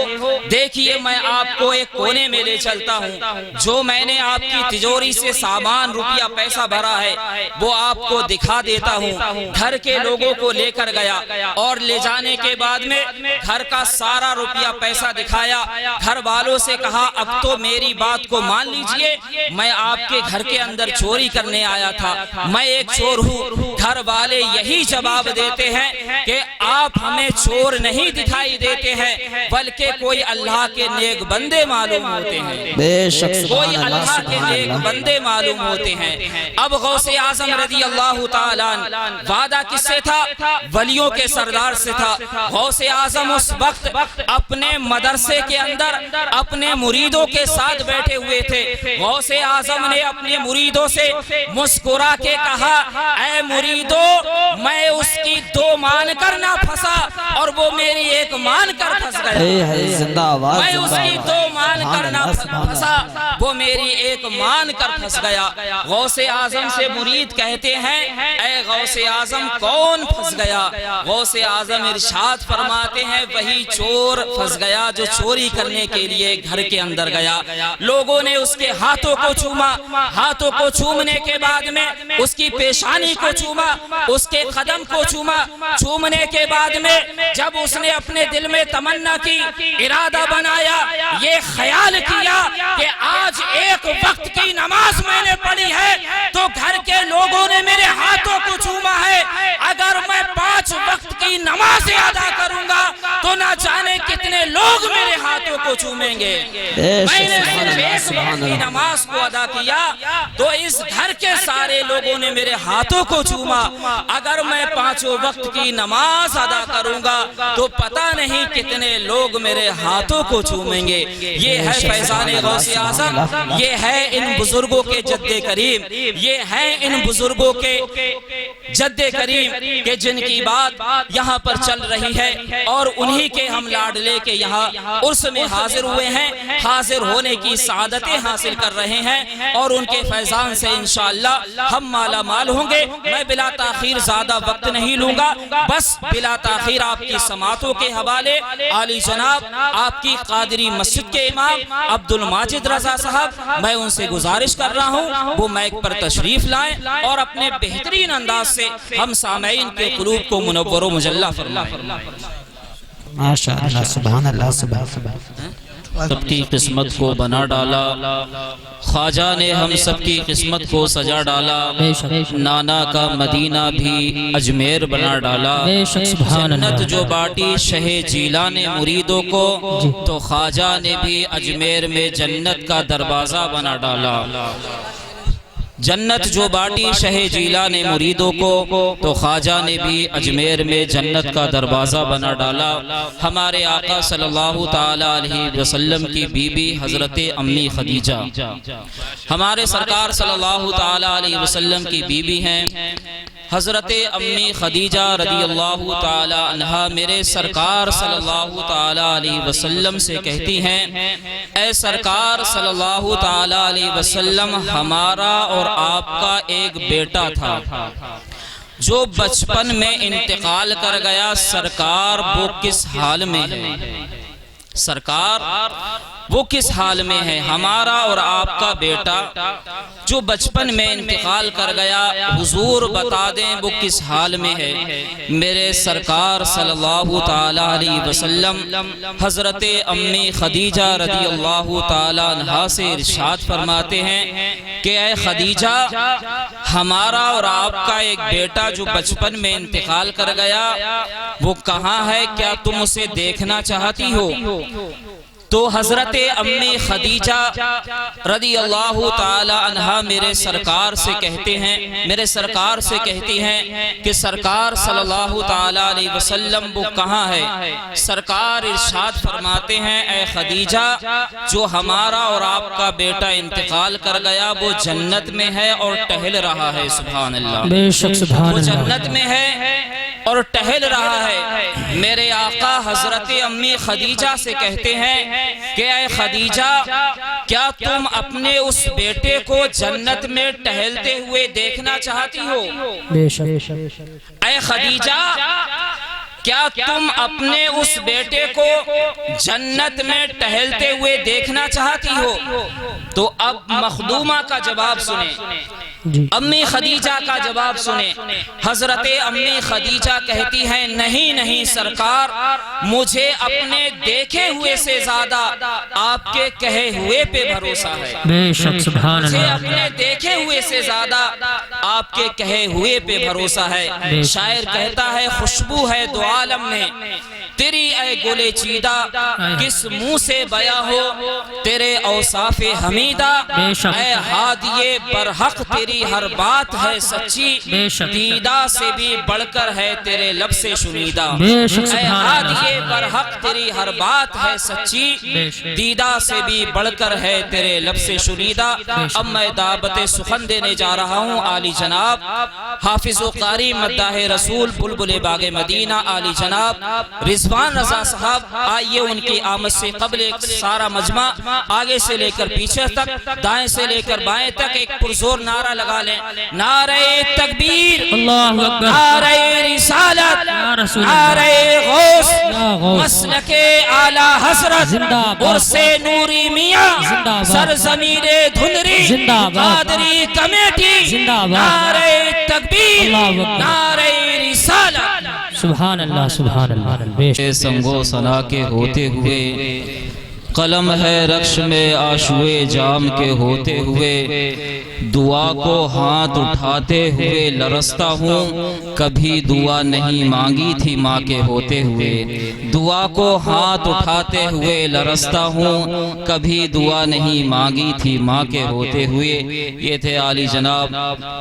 دیکھیے میں آپ کو ایک کونے میں لے چلتا ہوں، جو میں نے آپ کی تجوری سے سامان روپیہ پیسہ بھرا ہے وہ آپ کو دکھا دیتا ہوں۔ گھر کے لوگوں کو لے کر گیا اور لے جانے کے بعد میں گھر کا سارا روپیہ پیسہ دکھایا، گھر والوں سے کہا اب تو میری بات کو مان لیجئے، میں آپ کے گھر کے اندر چوری کرنے آیا تھا، میں ایک چور ہوں۔ گھر والے یہی جواب دیتے ہیں کہ آپ ہمیں چور نہیں دکھائی دیتے ہیں بلکہ کوئی اللہ کے نیک بندے معلوم ہوتے ہیں، بے شک کوئی سبحان اللہ اللہ کے سبحان نیک اللہ بندے معلوم ہوتے ہیں۔ اب غوث اعظم رضی اللہ تعالیٰ وعدہ کس سے تھا؟ ولیوں کے سردار سے تھا۔ غوث اعظم اس وقت اپنے مدرسے کے اندر اپنے مریدوں کے ساتھ بیٹھے ہوئے تھے۔ غوث اعظم نے اپنے مریدوں سے مسکرا کے کہا اے مریدو میں اس کی 2 مان کر نہ پھنسا اور وہ میری 1 مان کر پھنس گیا، زندہ آواز میں اس کی 2 مان کر نہ پھنسا وہ میری 1 مان کر پھنس گیا۔ غوث اعظم سے مرید کہتے ہیں اے غوث اعظم کون پھنس گیا؟ غوث اعظم ارشاد فرماتے ہیں وہی چور پھنس گیا جو چوری کرنے کے لیے گھر کے اندر گیا۔ لوگوں نے اس کے ہاتھوں کو چوما، ہاتھوں کو چومنے کے بعد میں اس کی پیشانی کو چوما، اس کے قدم کو چوما، چومنے کے بعد میں جب اس نے اپنے دل میں تمنا کی، ارادہ بنایا، یہ خیال کیا کہ آج 1 وقت کی نماز میں نے پڑھی ہے تو گھر کے لوگوں نے میرے ہاتھوں کو چوما ہے، اگر میں 5 وقت کی نماز ادا کروں گا تو نہ جانے کتنے لوگ میرے ہاتھوں کو چومیں گے۔ میں نے صرف 1 وقت کی نماز کو ادا کیا تو اس گھر کے سارے لوگوں نے میرے ہاتھوں کو چوما، اگر میں 5 وقت کی نماز ادا کروں گا تو پتہ نہیں کتنے لوگ میرے ہاتھوں کو چومیں گے۔ یہ ہے فیضان غوث اعظم، یہ ہے ان بزرگوں کے جد کریم، یہ ہے ان بزرگوں کے جد کریم کہ جن کی بات یہاں پر چل رہی ہے اور انہی کے ہم لاڈ لے کے یہاں عرس میں حاضر ہوئے ہیں، حاضر ہونے کی سعادتیں حاصل کر رہے ہیں اور ان کے فیضان سے انشاءاللہ ہم مالا مال ہوں گے۔ میں بلا تاخیر زیادہ وقت نہیں لوں گا، بس بلا تاخیر آپ کی سماعتوں کے حوالے عالی جناب آپ کی قادری مسجد کے امام عبد الماجد رضا صاحب، میں ان سے گزارش کر رہا ہوں وہ مائک پر تشریف لائیں اور اپنے بہترین انداز سے ہم سامعین کے قلوب کو منور و مجلہ فرمائیں۔ ماشاءاللہ، سبحان اللہ، سبحان اللہ۔ سب کی قسمت کو بنا ڈالا، خواجہ نے ہم سب کی قسمت کو سجا ڈالا، نانا کا مدینہ بھی اجمیر بنا ڈالا، جنت جو باٹی شہ جیلان نے مریدوں کو تو خواجہ نے بھی اجمیر میں جنت کا دروازہ بنا ڈالا۔ جنت جو باٹی شہ جیلان نے مریدوں کو تو خواجہ نے بھی اجمیر میں جنت کا دروازہ بنا ڈالا۔ ہمارے آقا صلی اللہ تعالی علیہ وسلم کی بی بی حضرت امی خدیجہ، ہمارے سرکار صلی اللہ تعالی علیہ وسلم کی بی بی ہیں حضرت امی خدیجہ رضی اللہ تعالی عنہا، میرے سرکار صلی اللہ تعالی علیہ وسلم سے کہتی ہیں، اے سرکار صلی اللہ تعالی علیہ وسلم، ہمارا اور آپ کا ایک بیٹا تھا جو بچپن میں انتقال کر گیا، سرکار وہ کس حال میں ہے؟ سرکار وہ کس حال میں ہے؟ ہمارا اور آپ کا بیٹا جو بچپن میں انتقال کر گیا، حضور بتا دیں وہ کس حال میں ہے؟ میرے سرکار صلی اللہ تعالی علیہ وسلم حضرت امی خدیجہ رضی اللہ تعالی عنہا سے ارشاد فرماتے ہیں کہ اے خدیجہ، ہمارا اور آپ کا ایک بیٹا جو بچپن میں انتقال کر گیا وہ کہاں ہے؟ کیا تم اسے دیکھنا چاہتی ہو؟ تو حضرت امی خدیجہ رضی اللہ تعالی عنہا میرے سرکار سے کہتے ہیں، میرے سرکار سے کہتی ہیں کہ سرکار صلی اللہ تعالی علیہ وسلم وہ کہاں ہے؟ سرکار ارشاد فرماتے ہیں، اے خدیجہ، جو ہمارا اور آپ کا بیٹا انتقال کر گیا وہ جنت میں ہے اور ٹہل رہا ہے۔ سبحان اللہ، بے شک سبحان وہ اللہ، جنت میں ہے اور ٹہل رہا ہے۔ میرے آقا حضرت امی خدیجہ سے کہتے ہیں کہ اے خدیجہ، کیا تم اپنے اس بیٹے کو جنت میں ٹہلتے ہوئے دیکھنا چاہتی ہو؟ بے شک، اے خدیجہ، کیا تم اپنے اس بیٹے کو جنت میں ٹہلتے ہوئے دیکھنا چاہتی ہو؟ تو اب مخدومہ کا جواب سنیں، امی خدیجہ کا جواب سنیں۔ حضرت امی خدیجہ کہتی ہیں، نہیں نہیں سرکار، مجھے اپنے دیکھے ہوئے سے زیادہ آپ کے کہے ہوئے پہ بھروسہ ہے۔ بے شک سبحان مجھے اللہ، اپنے دیکھے ہوئے سے زیادہ آپ کے کہے ہوئے پہ بھروسہ ہے۔ شاعر کہتا ہے، خوشبو ہے دو عالم میں تیری اے گلے چیدہ، کس منہ سے بیاں ہو تیرے اوصاف حمیدہ، اے ہادیے برحق تیری ہر بات ہے سچی، دیدہ سے بھی بڑھ کر ہے تیرے لب سے شنیدہ۔ اے ہادیے برحق تیری ہر بات ہے سچی، دیدہ سے بھی بڑھ کر ہے تیرے لب سے شنیدہ۔ اب میں دعوت سخن دینے جا رہا ہوں عالی جناب حافظ و قاری مداح رسول بلبل باغ مدینہ عالی جناب رضوان رضا صاحب، آئیے ان کی آمد سے قبل ایک سارا مجمع آگے سے لے کر پیچھے تک، دائیں سے لے کر بائیں تک ایک پرزور نعرہ لگا لیں، نعرہ تکبیر، اللہ اکبر، نعرہ رسالت، نعرہ غوث، مسلک اعلی حضرت، عرس نوری میاں، سرزمین دھندری، قادری کمیٹی، نعرہ تکبیر، نعرہ رسالت۔ سبحان اللہ، سبحان اللہ، بے شک سنگو سنا کے ہوتے ہوئے، قلم ہے رقش میں آشوئے جام کے ہوتے ہوئے، دعا کو ہاتھ اٹھاتے ہوئے لرزتا ہوں، کبھی دعا نہیں مانگی تھی ماں کے ہوتے ہوئے، دعا کو ہاتھ اٹھاتے ہوئے لرزتا ہوں، کبھی دعا نہیں مانگی تھی ماں کے ہوتے ہوئے۔ یہ تھے عالی جناب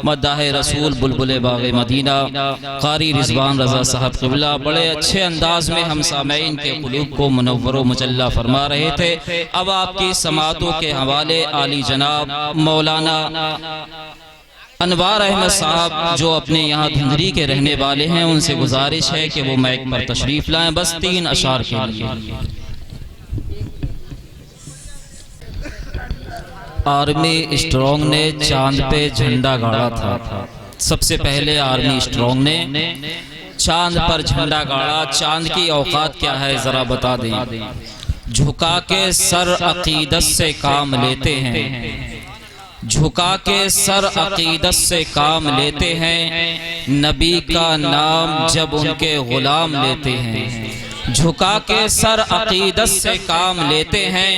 مداح رسول بلبل باغ مدینہ قاری رضوان رضا صاحب قبلہ، بڑے اچھے انداز میں ہم سامعین کے قلوب کو منور و مجلہ فرما رہے تھے۔ اب آپ کی سماعتوں کے حوالے عالی جناب مولانا انوار احمد صاحب جو اپنے یہاں دھندری کے رہنے والے ہیں، ان سے گزارش ہے کہ وہ مائک پر تشریف لائیں، بس 3 اشعار کے لیے۔ آرمی اسٹرانگ نے چاند پہ جھنڈا گاڑا تھا۔ سب سے پہلے آرمی اسٹرانگ نے چاند پر جھنڈا گاڑا۔ چاند کی اوقات کیا ہے ذرا بتا دیں۔ جھکا کے سر عقیدت سے کام لیتے ہیں، جھکا کے سر عقیدت سے کام لیتے ہیں، نبی کا نام جب ان کے غلام لیتے ہیں۔ جھکا کے سر عقیدت سے کام لیتے ہیں،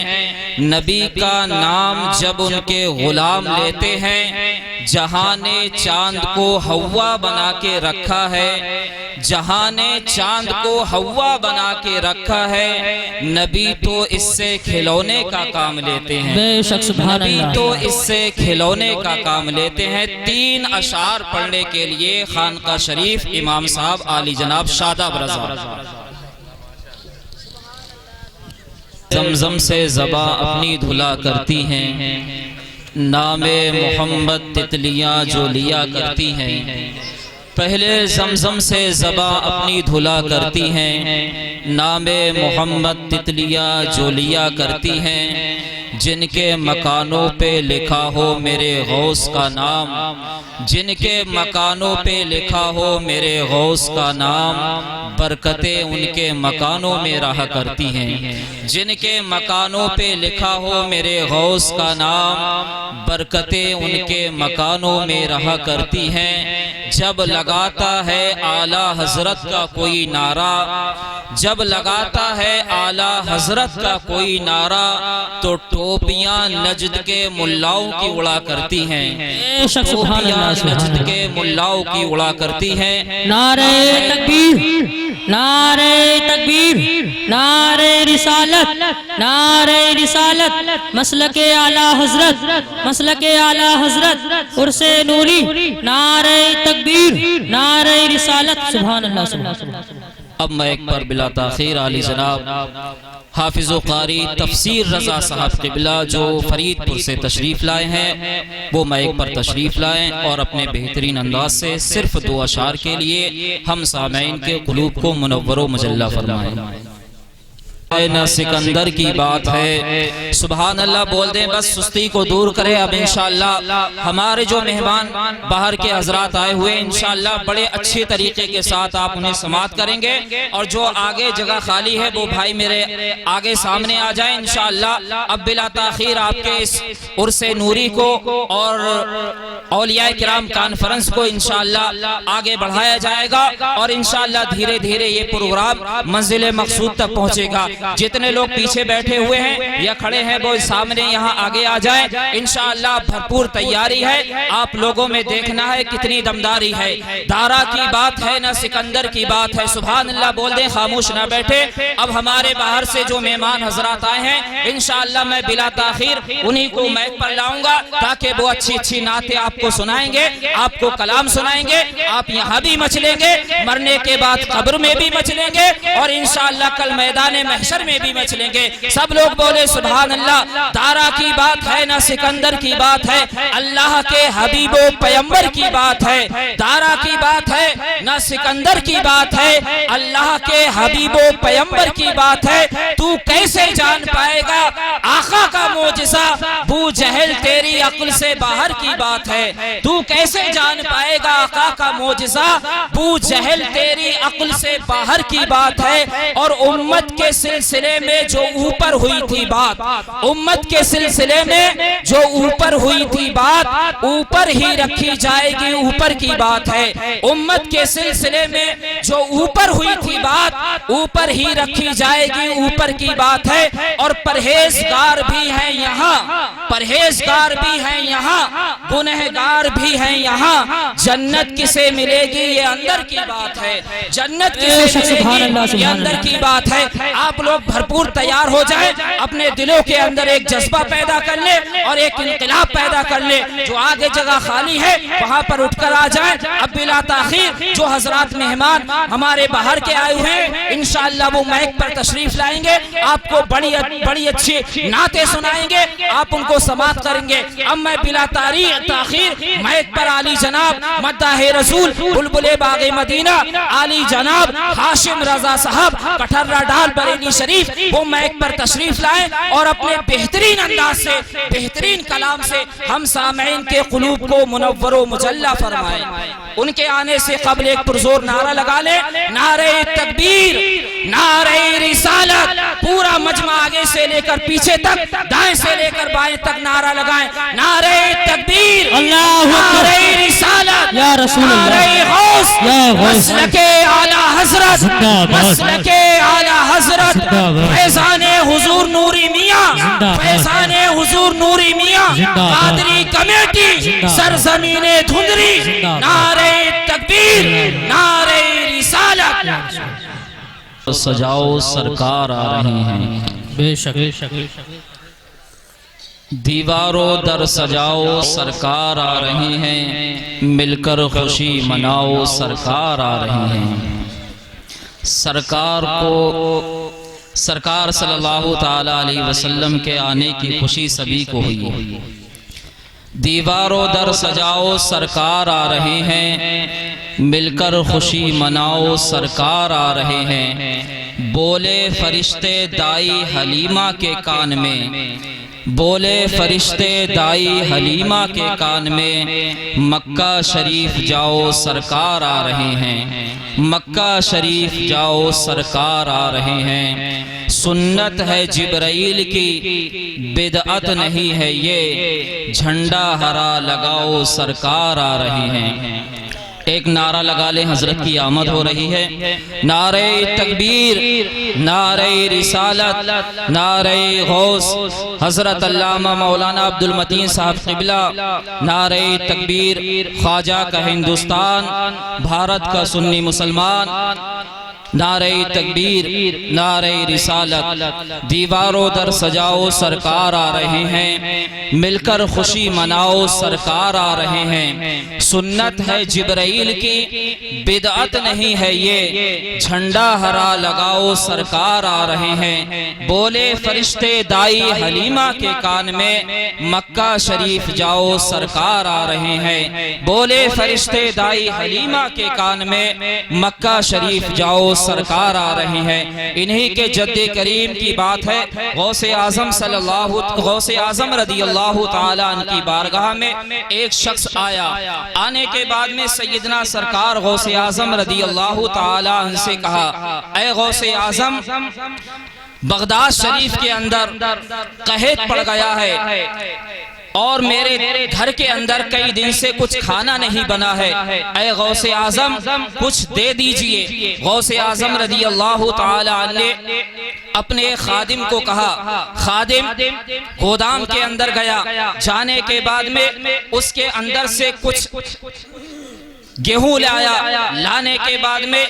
نبی کا نام جب ان کے غلام لیتے ہیں۔ جہاں نے چاند کو ہوا بنا کے رکھا ہے، جہاں نے چاند کو ہوا بنا کے رکھا ہے، نبی تو اس سے کھلونے کا کام لیتے ہیں، بے شک سبحان نبی اللہ۔ تو اس سے کھلونے کا کام لیتے ہیں۔ 3 اشعار پڑھنے کے لیے خانقاہ شریف امام صاحب عالی جناب شاداب رضا۔ زمزم سے زباں اپنی دھلا کرتی ہیں، نام محمد تتلیاں جو لیا کرتی ہیں۔ پہلے زمزم سے زباں اپنی دھلا کرتی ہیں، نام محمد تتلیاں جو لیا کرتی ہیں۔ جن کے مکانوں پہ لکھا ہو میرے غوث کا نام، جن کے مکانوں پہ لکھا ہو میرے غوث کا نام، برکتیں ان کے مکانوں میں رہا کرتی ہیں۔ جن کے مکانوں پہ لکھا ہو میرے غوث کا نام، برکتیں ان کے مکانوں میں رہا کرتی ہیں۔ جب لگاتا ہے اعلی حضرت کا کوئی نعرہ، جب لگاتا ہے اعلی حضرت کا کوئی نعرہ، تو ٹوپیاں نجد کے ملاؤں کی اڑا کرتی ہیں، ٹوپیاں نجد کے ملاؤں کی اڑا کرتی ہیں۔ نعرہ تکبیر، نعرہ تکبیر، نعرہ رسالت، نعرہ رسالت، مسلک اعلی حضرت، مسلک اعلی حضرت، عرس نوری، نعرہ تکبیر، نعرہ رسالت، سبحان اللہ سبحان اللہ۔ اب مائک پر بلا تاخیر عالی جناب حافظ و قاری تفسیر رضا صاحب قبلہ جو فرید پور سے تشریف لائے ہیں، وہ مائک پر تشریف لائیں اور اپنے بہترین انداز سے صرف 2 اشعار کے لیے ہم سامعین کے قلوب کو منور و مجلہ فرمائیں۔ نہ سکندر کی بات ہے، سبحان اللہ بول دیں، بس سستی کو دور کرے۔ اب انشاءاللہ ہمارے جو مہمان باہر کے حضرات آئے ہوئے انشاءاللہ بڑے اچھے طریقے کے ساتھ آپ انہیں سماعت کریں گے، اور جو آگے جگہ خالی ہے وہ بھائی میرے آگے سامنے آ جائیں انشاءاللہ۔ اب بلا تاخیر آپ کے اس عرس نوری کو اور اولیاء کرام کانفرنس کو انشاءاللہ آگے بڑھایا جائے گا، اور انشاءاللہ دھیرے دھیرے یہ پروگرام منزل مقصود تک پہنچے گا۔ جتنے لوگ پیچھے بیٹھے ہوئے ہیں یا کھڑے ہیں وہ سامنے یہاں آگے آ جائیں، انشاءاللہ بھرپور تیاری ہے۔ آپ لوگوں میں دیکھنا ہے کتنی دمداری ہے۔ دارا کی بات ہے نہ سکندر کی بات ہے، سبحان اللہ بول دیں، خاموش نہ بیٹھے۔ اب ہمارے باہر سے جو مہمان حضرات آئے ہیں انشاءاللہ میں بلا تاخیر انہی کو مائک پر لاؤں گا تاکہ وہ اچھی اچھی نعتیں آپ کو سنائیں گے، آپ کو کلام سنائیں گے۔ آپ یہاں بھی مچلیں گے، مرنے کے بعد قبر میں بھی مچلیں گے، اور انشاءاللہ کل میدان محشر میں بھی مچلیں گے۔ سب لوگ بولے سبحان اللہ۔ دارا کی بات ہے نہ سکندر کی بات ہے، اللہ کے حبیب و پیمبر کی بات ہے۔ دارا کی بات ہے نہ سکندر کی بات ہے، اللہ کے حبیب و پیمبر کی بات ہے۔ تو کیسے جان پائے گا آقا کا معجزہ، بو جہل تیری عقل سے باہر کی بات ہے۔ تو کیسے جان پائے گا آقا کا معجزہ، بو جہل تیری عقل سے باہر کی بات ہے۔ اور امت کے سلسلے میں جو اوپر ہوئی تھی بات، امت کے سلسلے میں جو اوپر ہوئی تھی بات، اوپر ہی رکھی جائے گی، اوپر کی بات ہے۔ امت کے سلسلے میں جو اوپر ہوئی تھی بات، اوپر ہی رکھی جائے گی، اوپر کی بات ہے۔ اور پرہیزگار بھی ہیں یہاں، پرہیزگار بھی ہیں یہاں، گنہگار بھی ہیں یہاں، جنت کسے ملے گی یہ اندر کی بات ہے، جنت کسے ملے گی یہ اندر کی بات ہے۔ آپ لوگ بھرپور تیار ہو جائیں، اپنے دلوں کے اندر ایک جذبہ پیدا کر لیں اور ایک انقلاب پیدا کر لیں۔ جو آگے جگہ خالی ہے وہاں پر اٹھ کر آ جائیں۔ اب بلا تاخیر جو حضرات مہمان ہمارے باہر کے آئے ہوئے ہیں انشاءاللہ وہ مائک پر تشریف لائیں گے، آپ کو بڑی اچھی نعتیں سنائیں گے، آپ ان کو سماعت کریں گے۔ اب میں بلا تاخیر مائک پر عالی جناب مداح رسول بلبل باغ مدینہ عالی جناب ہاشم رضا صاحب کٹھرہ ڈال بریلی شریف وہ مائک پر تشریف لائیں اور اپنے بہترین انداز سے بہترین کلام سے ہم سامعین کے قلوب کو منور و مجلہ فرمائیں۔ ان کے آنے سے قبل ایک پرزور نعرہ لگا لیں، نعرہ تکبیر، نعرہ رسالت۔ پورا مجمع آگے سے لے کر پیچھے تک، دائیں سے لے کر بائیں تک نعرہ لگائیں، نعرہ تکبیر، نعرہ رسالت، نعرہ غوث، مسلک اعلی حضرت، مسلک اعلی حضرت، فیضان حضور نوری میاں، فیضان حضور نوری میاں، قادری کمیٹی سرزمین دھندری، نعرہ تکبیر، نعرہ رسالت۔ سجاؤ سرکار آ رہے ہیں، بے شک دیواروں در سجاؤ سرکار آ رہے ہیں، مل کر خوشی مناؤ سرکار آ رہے ہیں۔ سرکار صلی اللہ تعالی علیہ وسلم کے آنے کی خوشی سبھی کو ہوئی۔ دیواروں در سجاؤ سرکار آ رہے ہیں، مل کر خوشی مناؤ سرکار آ رہے ہیں۔ بولے فرشتے دائی حلیمہ کے کان میں، بولے فرشتے دائی حلیمہ کے کان میں، مکہ شریف جاؤ سرکار آ رہے ہیں، مکہ شریف جاؤ سرکار آ رہے ہیں۔ سنت ہے جبرائیل کی بدعت نہیں ہے یہ، جھنڈا ہرا لگاؤ سرکار آ رہے ہیں۔ ایک نعرہ لگا لیں، حضرت کی آمد ہو رہی ہے۔ نعرہ تکبیر، نعرہ رسالت، نعرہ غوث، حضرت علامہ مولانا عبد المتین صاحب قبلہ، نعرہ تکبیر، خواجہ کا ہندوستان، بھارت کا سنی مسلمان، نعرہ تکبیر، نعرہ رسالت۔ دیواروں در سجاؤ سرکار آ رہے ہیں، مل کر خوشی مناؤ سرکار آ رہے ہیں۔ سنت ہے جبرائیل کی بدعت نہیں ہے یہ، جھنڈا ہرا لگاؤ سرکار آ رہے ہیں۔ بولے فرشتے دائی حلیمہ کے کان میں، مکہ شریف جاؤ سرکار آ رہے ہیں۔ بولے فرشتے دائی حلیمہ کے کان میں، مکہ شریف جاؤ سرکار آ رہی ہیں۔ انہی کے جد کریم کی بات ہے۔ غوث اعظم رضی اللہ تعالیٰ عنہ کی بارگاہ میں ایک شخص آیا، آنے کے بعد میں سیدنا سرکار غوث اعظم رضی اللہ تعالیٰ عنہ سے کہا، اے غوث اعظم، بغداد شریف کے اندر قحط پڑ گیا ہے اور میرے گھر کے اندر کئی دن سے کچھ کھانا نہیں بنا ہے، اے غوث اعظم کچھ دے دیجئے۔ غوث اعظم رضی اللہ تعالی عنہ نے اپنے خادم کو کہا، خادم گودام کے اندر گیا، جانے کے بعد میں اس کے اندر سے کچھ گیہوں لایا، لانے کے بعد میں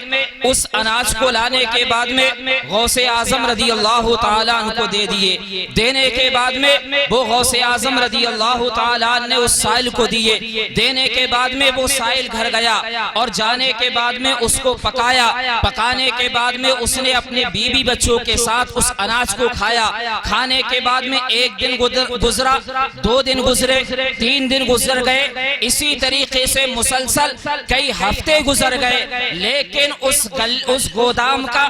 اس اناج کو لانے کے بعد میں غوث اعظم رضی اللہ تعالیٰ عنہ کو دے دیے۔ دینے کے بعد میں وہ غوث اعظم رضی اللہ تعالیٰ عنہ نے اس سائل کو دیے۔ دینے کے بعد میں وہ سائل گھر گیا اور جانے کے بعد میں اس کو پکایا۔ پکانے کے بعد میں اس نے اپنے بیوی بچوں کے ساتھ اس اناج کو کھایا۔ کھانے کے بعد میں ایک دن گزرا، 2 دن گزرے، 3 دن گزر گئے، اسی طریقے سے مسلسل کئی ہفتے گزر گئے، لیکن اس گودام کا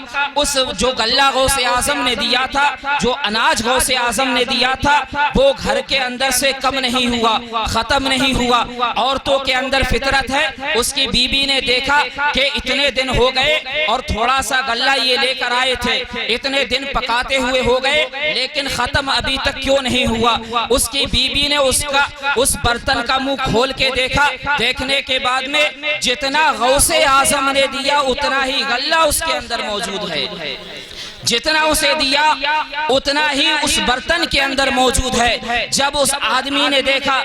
جو غلہ غوث اعظم نے دیا تھا، جو اناج غوث اعظم نے دیا تھا، وہ گھر کے اندر سے کم نہیں ہوا، ختم نہیں ہوا۔ عورتوں کے اندر فطرت ہے، اس کی بیوی نے دیکھا کہ اتنے دن ہو گئے اور تھوڑا سا غلہ یہ لے کر آئے تھے، اتنے دن پکاتے ہوئے ہو گئے لیکن ختم ابھی تک کیوں نہیں ہوا۔ اس کی بیوی نے اس برتن کا منہ کھول کے دیکھا، دیکھنے کے بعد میں جتنا غوث اعظم نے دیا اتنا ہی غلہ اس کے اندر موجود ہے۔ جتنا اسے دیا اتنا ہی اس برتن کے اندر موجود ہے۔ جب اس آدمی نے دیکھا،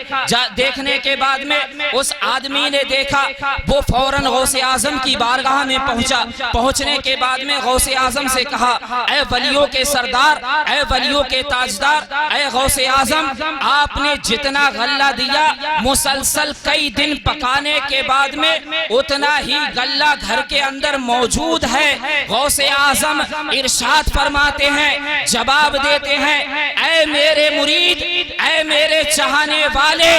دیکھنے کے بعد میں اس آدمی نے دیکھا، وہ فوراً غوث اعظم کی بارگاہ میں پہنچا۔ پہنچنے کے بعد میں غوث اعظم سے کہا، اے ولیوں کے سردار، اے ولیوں کے تاجدار، اے غوث اعظم، آپ نے جتنا غلہ دیا مسلسل کئی دن پکانے کے بعد میں اتنا ہی غلہ گھر کے اندر موجود ہے۔ غوث اعظم ارشاد فرماتے ہیں، جواب دیتے ہیں، اے میرے مرید، اے میرے چاہنے والے،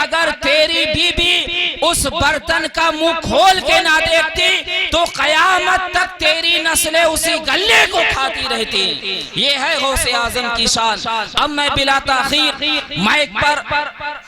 اگر تیری بی بی اس برتن کا منہ کھول کے نہ دیکھتی تو قیامت تک تیری نسلیں اسی گلے کو کھاتی رہتی۔ یہ ہے غوث اعظم کی شان۔ اب میں بلا تاخیر مائک پر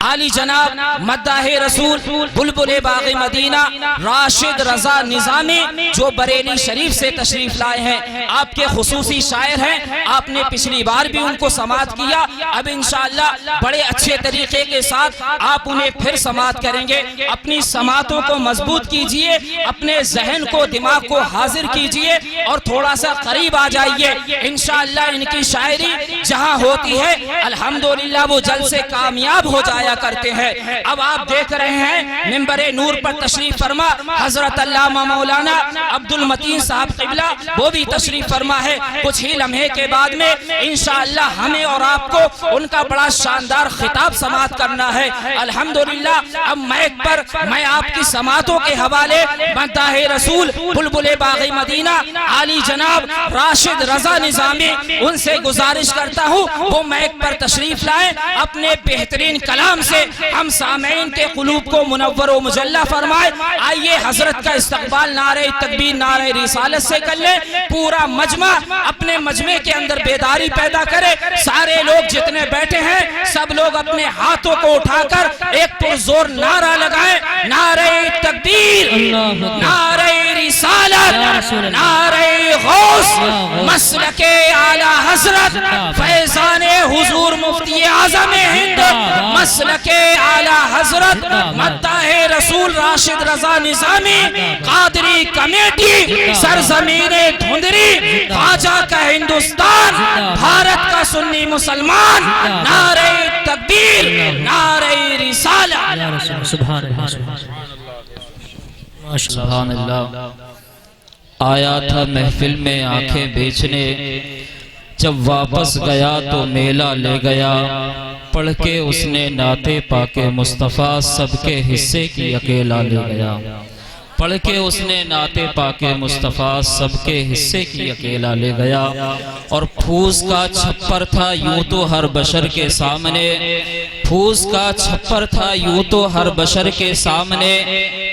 عالی جناب مداح رسول بلبل باغ مدینہ راشد رضا نظامی جو بریلی شریف سے تشریف لائے ہیں، آپ کے خصوصی شاعر ہیں، آپ نے پچھلی بار بھی ان کو سماعت کیا، اب انشاءاللہ بڑے اچھے طریقے کے ساتھ آپ انہیں پھر سماعت کریں گے۔ اپنی سماعتوں کو مضبوط کیجئے، اپنے ذہن کو دماغ کو حاضر کیجئے اور تھوڑا سا قریب آ جائیے۔ انشاءاللہ ان کی شاعری جہاں ہوتی ہے الحمدللہ وہ جلد سے کامیاب ہو جایا کرتے ہیں۔ اب آپ دیکھ رہے ہیں منبر نور پر تشریف فرما حضرت علامہ مولانا عبد المتین صاحب قبلہ، وہ بھی تشریف فرما ہے۔ کچھ ہی لمحے کے بعد میں انشاءاللہ ہمیں اور آپ کو ان کا بڑا شاندار خطاب سماعت کرنا ہے۔ الحمدللہ اب مائک پر میں آپ کی سماعتوں کے حوالے مداح رسول بلبل باغ مدینہ عالی جناب راشد رضا نظامی ان سے گزارش کرتا ہوں وہ مائک پر تشریف لائیں، اپنے بہترین کلام سے ہم سامعین کے قلوب کو منور و مجلہ فرمائے۔ آئیے حضرت کا استقبال نعرہ تکبیر نعرہ رسالت سے کر لیں، پورا مجمع اپنے مجمع کے اندر بیداری پیدا کرے، سارے لوگ جتنے بیٹھے ہیں سب لوگ اپنے ہاتھوں کو اٹھا کر ایک پرزور نعرہ لگائیں، نعرہ تکبیر، نعرہ رسالت، نعرہ غوث، مسلک اعلی حضرت فیضان حضور مفتی اعظم ہند، مسلک اعلی حضرت مداح رسول راشد رضا نظامی، قادری کمیٹی، سرزمین دھندری، خواجہ کا ہندوستان، بھارت کا سنی مسلمان، نعرہ تکبیر، نعرہ رسالت۔ سبحان اللہ۔ آیا تھا محفل میں آنکھیں بیچنے، جب واپس گیا تو میلہ لے گیا، پڑھ کے اس نے نعت پاک مصطفیٰ سب کے حصے کی اکیلا لے گیا، پڑھ کے اس نے نعت پاک مصطفیٰ سب کے حصے کی اکیلا لے گیا، اور پھوس کا چھپر تھا یوں تو ہر بشر کے سامنے، پھوس کا چھپر تھا یوں تو ہر بشر کے سامنے،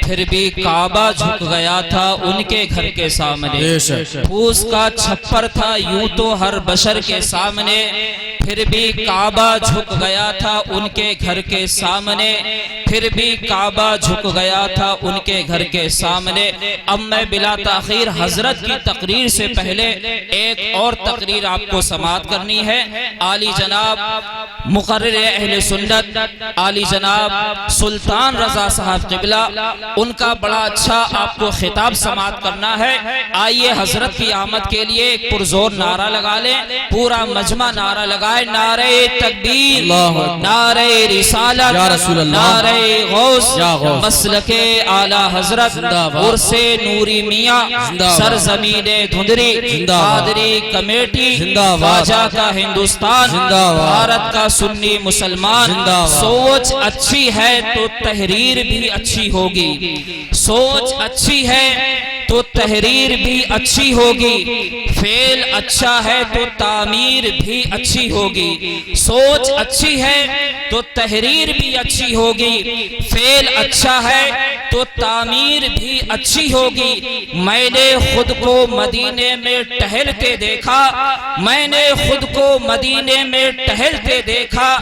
پھر بھی کعبہ جھک گیا تھا ان کے گھر کے سامنے، پھوس کا چھپر تھا یوں تو ہر بشر کے سامنے، پھر بھی کعبہ جھک گیا تھا ان کے گھر کے سامنے، پھر بھی کعبہ جھک گیا تھا ان کے گھر کے سامنے۔ اب میں بلا تاخیر حضرت کی تقریر سے پہلے ایک اور تقریر آپ کو سماعت کرنی ہے۔ عالی جناب مقرر اہل سنت عالی جناب سلطان رضا صاحب قبلہ، ان کا بڑا اچھا آپ کو خطاب سماعت کرنا ہے۔ آئیے حضرت کی آمد کے لیے ایک پرزور نعرہ لگا لیں، پورا مجمع نعرہ لگائے، نعرہ تکبیر، نعرہ رسالت، نعرہ غوث، مسلک اعلی حضرت عرس نوری میاں، سرزمین دھندری، قادری کمیٹی، خواجہ کا ہندوستان، بھارت کا سنی مسلمان۔ سوچ اچھی ہے تو تحریر بھی اچھی ہوگی، سوچ اچھی ہے تو تحریر بھی اچھی ہوگی، فعل اچھا ہے تو تعمیر بھی اچھی ہوگی، سوچ اچھی ہے تو تحریر بھی اچھی ہوگی، فعل اچھا ہے تو تعمیر بھی اچھی ہوگی۔ میں نے خود کو مدینے میں ٹہلتے دیکھا، میں نے خود کو مدینے میں ٹہلتے دیکھا،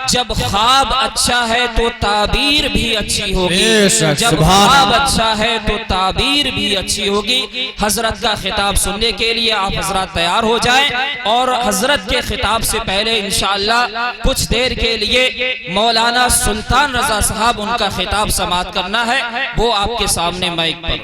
جب خواب اچھا ہے تو تعبیر بھی اچھی ہوگی، جب خواب اچھا ہے تو تعبیر بھی اچھی ہوگی۔ حضرت کا خطاب سننے کے لیے آپ حضرات تیار ہو جائیں، اور حضرت کے خطاب سے پہلے انشاءاللہ کچھ دیر کے لیے مولانا سلطان رضا صاحب ان کا خطاب سماعت کرنا ہے، وہ آپ کے سامنے مائک پر